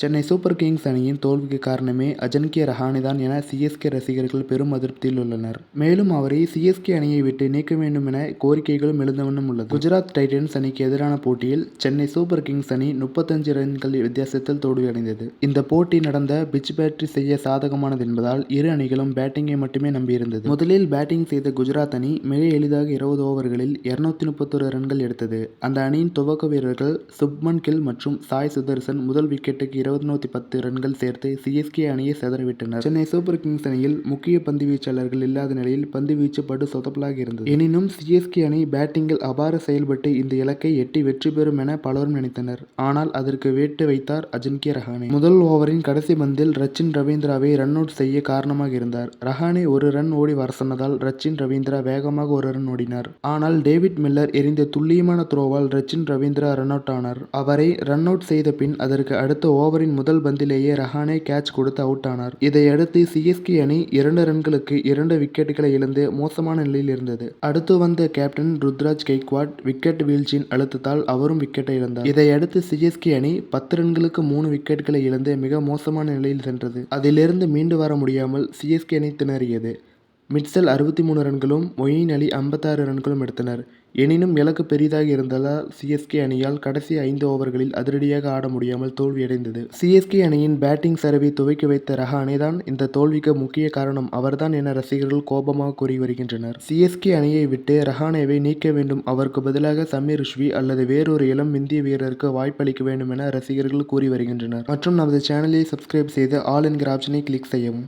Chennai super Kings அணியின் தோல்விக்கு காரணமே அஜின்க்யா ரஹானே தான் என சிஎஸ்கே ரசிகர்கள் பெரும் அதிருப்தியில் உள்ளனர். மேலும் அவரை சிஎஸ்கே அணியை விட்டு நீக்க வேண்டும் என கோரிக்கைகளும் எழுந்த வண்ணம் உள்ளது. குஜராத் டைட்டன்ஸ் அணிக்கு எதிரான போட்டியில் சென்னை சூப்பர் கிங்ஸ் அணி 35 ரன்கள் வித்தியாசத்தில் தோல்வியடைந்தது. இந்த போட்டி நடந்த பிட்ச் பேட்டரி செய்ய சாதகமானது என்பதால் இரு அணிகளும் பேட்டிங்கை மட்டுமே நம்பியிருந்தது. முதலில் பேட்டிங் செய்த குஜராத் அணி மிக எளிதாக 20 ஓவர்களில் 231 ரன்கள் எடுத்தது. அந்த அணியின் துவக்க வீரர்கள் சுப்மன் கில் மற்றும் சாய் சுதர்சன் முதல் விக்கெட்டுக்கு 210 ரன்கள் சேர்த்து சிஎஸ்கே அணியை சிதறவிட்டனர். சென்னை சூப்பர் கிங்ஸ் அணியில் முக்கிய பந்து வீச்சாளர்கள் இல்லாத நிலையில் பந்து வீச்சு படு சொதப்பலாக இருந்தது. எனினும் சிஎஸ்கே அணி பேட்டிங்கில் அபார செயல்பட்டு இந்த இலக்கை எட்டி வெற்றி பெறும் என பலரும் நினைத்தனர். ஆனால் அதற்கு வேட்டு வைத்தார் அஜின்க்யா ரஹானே. முதல் ஓவரின் கடைசி பந்தில் ரச்சின் ரவீந்திராவை ரன் அவுட் செய்ய காரணமாக இருந்தார். ரஹானே ஒரு ரன் ஓடி வர சொன்னதால் ரச்சின் ரவீந்திரா வேகமாக ஒரு ரன் ஓடினார். ஆனால் டேவிட் மில்லர் எறிந்த துல்லியமான த்ரோவால் ரச்சின் ரவீந்திரா ரன் அவுட் ஆனார். அவரை ரன் அவுட் செய்த பின் அதற்கு அடுத்த ஓவரின் முதல் பந்திலேயே ரஹானே கேட்ச் கொடுத்து அவுட் ஆனார். இதையடுத்து சிஎஸ்கே அணி 2 ரன்களுக்கு 2 விக்கெட்டுகளை இழந்து மோசமான நிலையில் இருந்தது. அடுத்து வந்த கேப்டன் ருத்ராஜ் கெய்க்வாட் விக்கெட் வீழ்ச்சியின் அழுத்தத்தால் அவரும் விக்கெட்டை இழந்தார். இதையடுத்து சிஎஸ்கே அணி 10 ரன்களுக்கு 3 விக்கெட்டுகளை இழந்து மிக மோசமான நிலையில் சென்றது. அதிலிருந்து மீண்டு வர முடியாமல் சிஎஸ்கே அணி திணறியது. மிட்சல் 63 ரன்களும் மொயின் அலி 56 ரன்களும் எடுத்தனர். எனினும் இலக்கு பெரிதாக இருந்ததால் சிஎஸ்கே அணியால் கடைசி 5 ஓவர்களில் அதிரடியாக ஆட முடியாமல் தோல்வியடைந்தது. சிஎஸ்கே அணியின் பேட்டிங் சரிவை துவக்கி வைத்த ரஹானே தான் இந்த தோல்விக்கு முக்கிய காரணம் அவர்தான் என ரசிகர்கள் கோபமாக கூறி வருகின்றனர். சிஎஸ்கே அணியை விட்டு ரஹானேவை நீக்க வேண்டும், அவருக்கு பதிலாக சமீர் ருஷ்வி அல்லது வேறொரு இளம் இந்திய வீரருக்கு வாய்ப்பளிக்க வேண்டும் என ரசிகர்கள் கூறி வருகின்றனர். மற்றும் நமது சேனலை சப்ஸ்கிரைப் செய்து ஆல் என்கிற ஆப்ஷனை கிளிக் செய்யவும்.